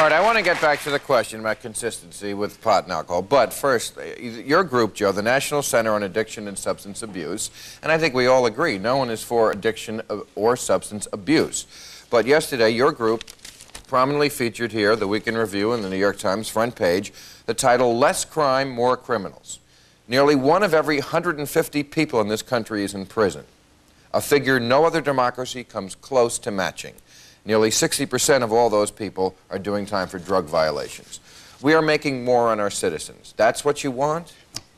All right, I want to get back to the question about consistency with pot and alcohol. But first, your group, Joe, the National Center on Addiction and Substance Abuse, and I think we all agree, no one is for addiction or substance abuse. But yesterday, your group prominently featured here, the Week in Review in the New York Times front page, the title, Less Crime, More Criminals. Nearly 1 of every 150 people in this country is in prison, a figure no other democracy comes close to matching. Nearly 60% of all those people are doing time for drug violations. We are making more on our citizens. That's what you want?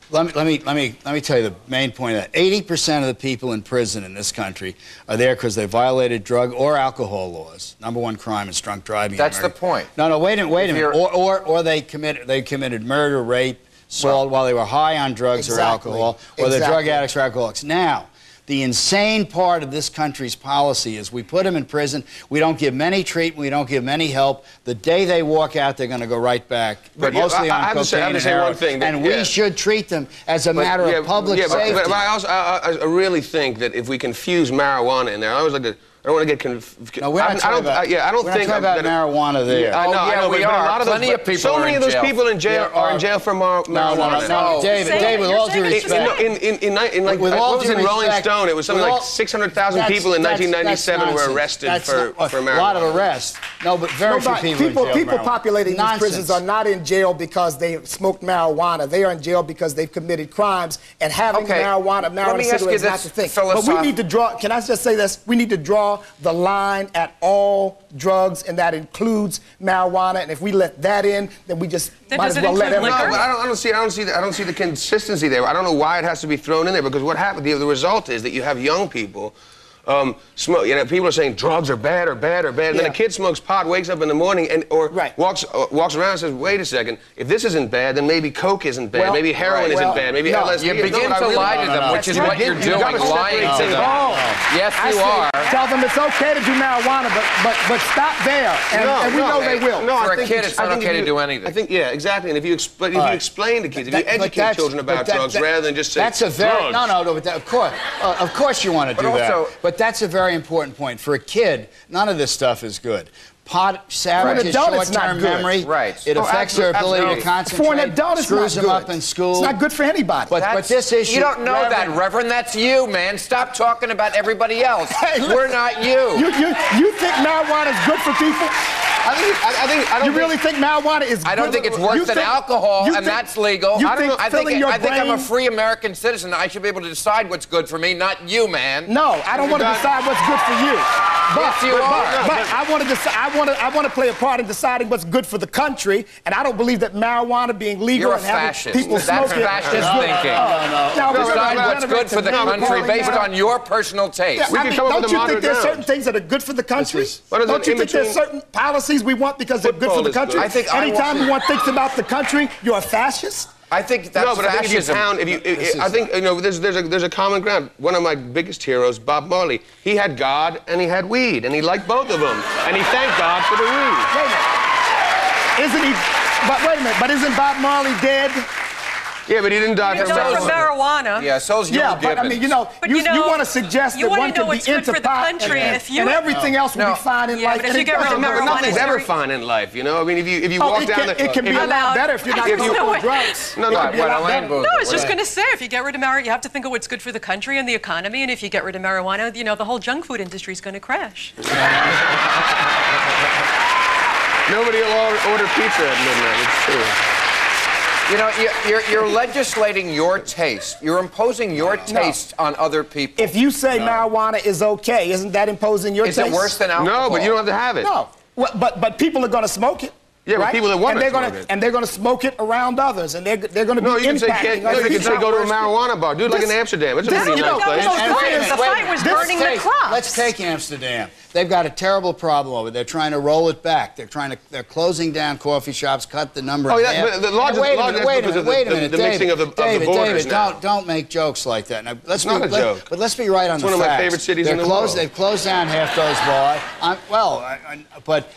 Let me tell you the main point. 80% of the people in prison in this country are there because they violated drug or alcohol laws. #1 crime is drunk driving. That's the point. No, wait a minute. Or they committed murder, rape, assault while they were high on drugs or alcohol, or they're drug addicts or alcoholics. Now, the insane part of this country's policy is we put them in prison, we don't give them any treatment, we don't give them any help. The day they walk out, they're going to go right back, but mostly on cocaine and heroin. And we should treat them as a matter of public safety. But I really think that if we confuse marijuana in there, I don't want to get confused. No, we're not talking about marijuana there. I know, we are. Plenty of people so many of those people in jail are in jail for marijuana. No, David, with all due respect. What was in Rolling Stone? It was something like 600,000 people in 1997 were arrested for marijuana. A lot of arrests. No, but very few people in jail. People populating these prisons are not in jail because they smoked marijuana. They are in jail because they've committed crimes, and having marijuana cigarettes is not the thing. But we need to draw, can I just say this? We need to draw the line at all drugs, and that includes marijuana. And if we let that in, then we just might as well let everything. No, but I don't see the consistency there. I don't know why it has to be thrown in there, because what happened? The result is that you have young people smoke. You know, people are saying drugs are bad, and then a kid smokes pot, wakes up in the morning, and walks around and says, "Wait a second, if this isn't bad, then maybe coke isn't bad, maybe heroin isn't bad, maybe LSD." You begin to lie to them, which is what you're doing, lying to them. Yes, you are. Tell them it's okay to do marijuana, but stop there, and we know they will. For a kid, it's not okay to do anything. I think, yeah, exactly. And if you explain to kids, if you educate children about drugs rather than just say that's a very of course you want to do that. But that's a very important point. For a kid, none of this stuff is good. Pot savages short-term memory. Right. It affects their ability to concentrate. For an adult, it's screws not them good. up in school. It's not good for anybody. But this issue... You don't know that, Reverend. That's you, man. Stop talking about everybody else. We're not you. You think marijuana is good for people? You really think marijuana is good? I don't think it's worse than alcohol, and that's legal. I think I'm a free American citizen. I should be able to decide what's good for me, not you, man. No, I don't want to decide what's good for you. Yes, you are. But I want to decide. I want to play a part in deciding what's good for the country, and I don't believe that marijuana being legal and having people smoke it is fascist good. thinking. Decide what's good for the country based on your personal taste. Don't you think there's certain things that are good for the country? Don't you think there's certain policies we want because they're good for the country? Anytime you want things about the country, you're a fascist? I think that's fascism. I think there's a common ground. One of my biggest heroes, Bob Marley, he had God and he had weed, and he liked both of them, and he thanked God for the weed. Wait a minute, but isn't Bob Marley dead? Yeah, but he didn't die from marijuana. Yeah, so's you. Yeah, but I mean, you want to suggest that one can be into pot and everything else will be fine in life. But if you get rid of marijuana, nothing's ever fine in life, you know. I mean, if you walk down the... It can be a lot better if you're not doing drugs. No, I was just going to say, if you get rid of marijuana, you have to think of what's good for the country and the economy, and if you get rid of marijuana, the whole junk food industry is going to crash. Nobody will order pizza at midnight, it's true. You know, you're legislating your taste. You're imposing your taste on other people. If you say marijuana is okay, isn't that imposing your taste? Is it worse than alcohol? No, but you don't have to have it. No, but people are going to smoke it. Yeah, but people that want to smoke it. And they're going to smoke it around others, and they're going to be impacting others. You can say go to a marijuana bar. Dude, like in Amsterdam. It's a pretty nice place. The fight was burning the crops. Let's take Amsterdam. They've got a terrible problem over it. They're trying to roll it back. They're closing down coffee shops, cut the number in half. But the largest wait a minute, the mixing of the borders now. Don't make jokes like that. Now, it's not a joke. But let's be right on the facts. It's one of my favorite cities in the world. They've closed down half those bars. But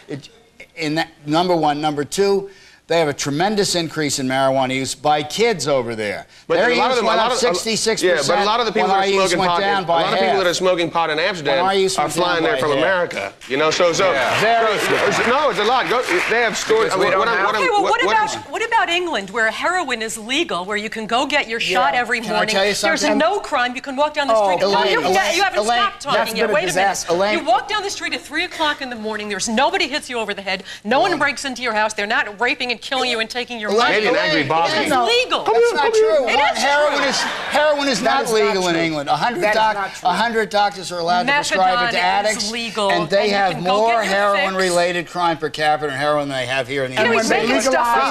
in that, number one. Number two, They have a tremendous increase in marijuana use by kids over there. But Their a lot of use them, went up 66%. Yeah, but a lot of the people that are smoking pot, down by a lot of people that are smoking pot in Amsterdam are flying there from America. You know, so no, it's a lot. They have stores. Okay, well, what about England, where heroin is legal, where you can go get your shot every morning? There's no crime. You can walk down the street. You haven't stopped talking yet. Wait a minute. You walk down the street at 3 o'clock in the morning. There's nobody hits you over the head. No one breaks into your house. They're not raping and killing you and taking your money. Maybe an angry Bobby. It's legal. That's not true. It is heroin is not legal in England. 100 doctors are allowed to prescribe it to addicts, and they have more heroin-related crime per capita in heroin than they have here in the United States.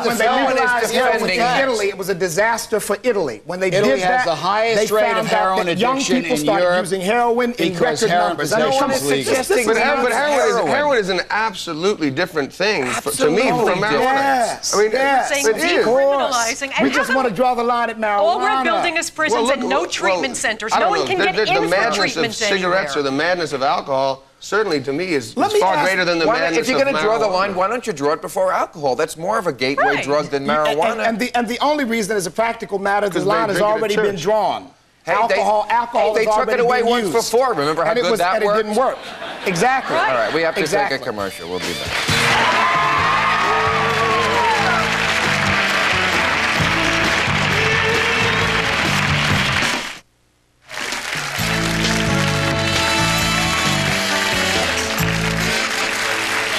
When they legalized heroin in Italy, it was a disaster for Italy. When they did that, has the highest rate of heroin addiction in Europe using heroin in record numbers. But heroin is an absolutely different thing to me from marijuana. I mean, decriminalizing. We just want to draw the line at marijuana. All we're building is prisons and no treatment centers. No one can get in for treatment anywhere. The madness of cigarettes or the madness of alcohol, certainly to me, is far greater than the madness of marijuana. If you're going to draw the line, why don't you draw it before alcohol? That's more of a gateway drug than marijuana. And the only reason, as a practical matter, the line has already been drawn. Alcohol they took it away once before. Remember how good that worked? And it didn't work. Exactly. All right, we have to take a commercial. We'll be back.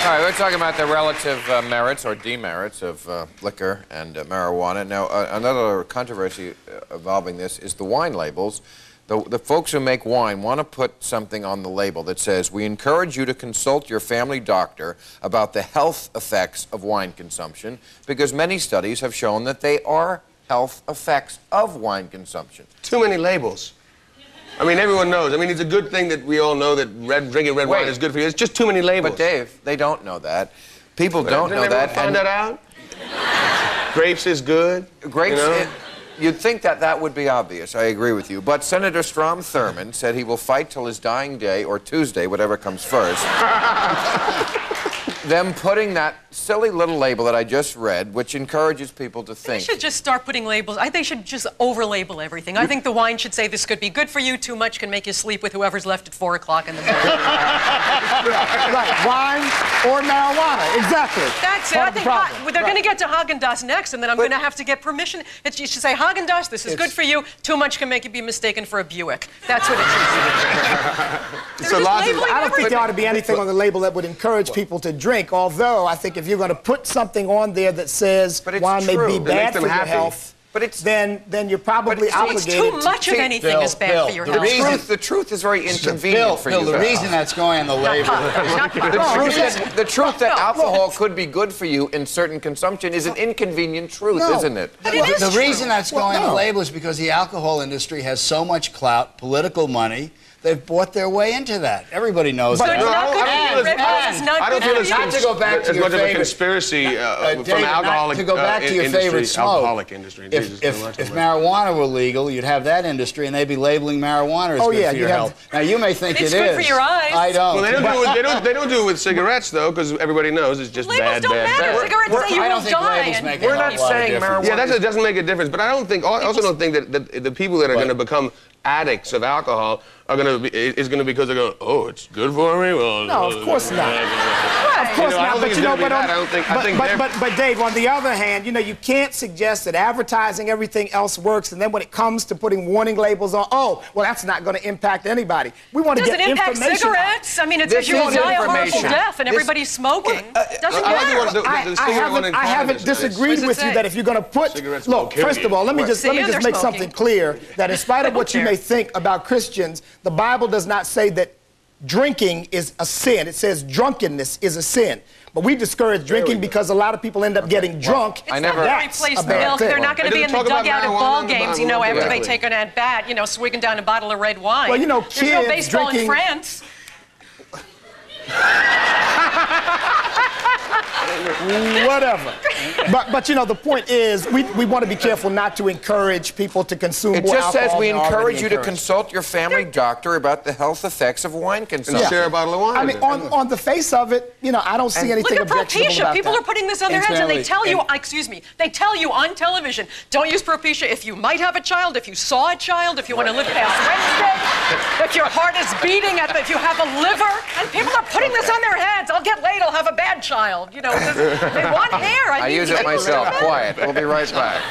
All right, we're talking about the relative merits or demerits of liquor and marijuana. Now, another controversy involving this is the wine labels. The folks who make wine want to put something on the label that says, we encourage you to consult your family doctor about the health effects of wine consumption, because many studies have shown that they are health effects of wine consumption. Too many labels. I mean, everyone knows. I mean, it's a good thing that we all know that drinking red wine is good for you. It's just too many labels. But Dave, they don't know that. People don't know that. Find that out? Grapes is good. Grapes, you know? You'd think that that would be obvious. I agree with you. But Senator Strom Thurmond said he will fight till his dying day, or Tuesday, whatever comes first. Them putting that silly little label that I just read, which encourages people to think. They should just start putting labels. I think they should just over-label everything. I think the wine should say this could be good for you, too much can make you sleep with whoever's left at 4 o'clock in the morning. Right, wine or marijuana, exactly. That's it. I think they're going to get to Haagen-Dazs next, and then I'm going to have to get permission. You should say, Haagen-Dazs, this is good for you, too much can make you be mistaken for a Buick. That's what it should be. I don't think there ought to be anything on the label that would encourage people to drink. Although I think if you're going to put something on there that says wine may be bad for your health, then you're probably obligated. Too much of anything is bad for your health. The truth is very inconvenient for you. The reason that's going on the label. The truth that alcohol could be good for you in certain consumption is an inconvenient truth, isn't it? The reason that's going on the label is because the alcohol industry has so much clout, political money. They've bought their way into that. Everybody knows that. I don't feel it's not to go back to as much of a conspiracy from alcoholic to go back to your favorite smoke. Alcoholic industry. If marijuana were legal, you'd have that industry, and they'd be labeling marijuana as good for your health. Now you may think it is. It's good for your eyes. I don't. Well, they don't do it with cigarettes though, because everybody knows it's just bad. Cigarettes say you will die. We're not saying marijuana. Yeah, that doesn't make a difference. But I don't think. I also don't think that the people that are going to become addicts of alcohol are going to be because they're going, oh, it's good for me. Well, no, of course not. Of course not. But Dave, on the other hand, you can't suggest that advertising everything else works, and then when it comes to putting warning labels on, oh, well, that's not going to impact anybody. We want to get information. Does it impact cigarettes? I mean, it says you will die a horrible death, and everybody's smoking. Doesn't matter. I haven't disagreed with you that if you're going to put, look, first of all, let me just make something clear, that in spite of what you may think about Christians, the Bible does not say that drinking is a sin. It says drunkenness is a sin. But we discourage drinking because a lot of people end up getting drunk. It's not going to replace milk. They're not going to be in the dugout at ball games, after they take an at-bat, swigging down a bottle of red wine. Well, kids There's no baseball in France. Whatever. But you know, the point is, we want to be careful not to encourage people to consume more alcohol. It just says we encourage you to consult your family doctor about the health effects of wine consumption. And share a bottle of wine. I mean, on the face of it, you know, I don't see anything objectionable about that. People are putting this on their heads, and they tell you, excuse me, they tell you on television, don't use Propecia if you might have a child, if you saw a child, if you want to live past Wednesday, if your heart is beating, if you have a liver, and people are putting this on their heads. I'll get laid, I'll have a bad child. You know, they want hair. I use it myself. Quiet. We'll be right back.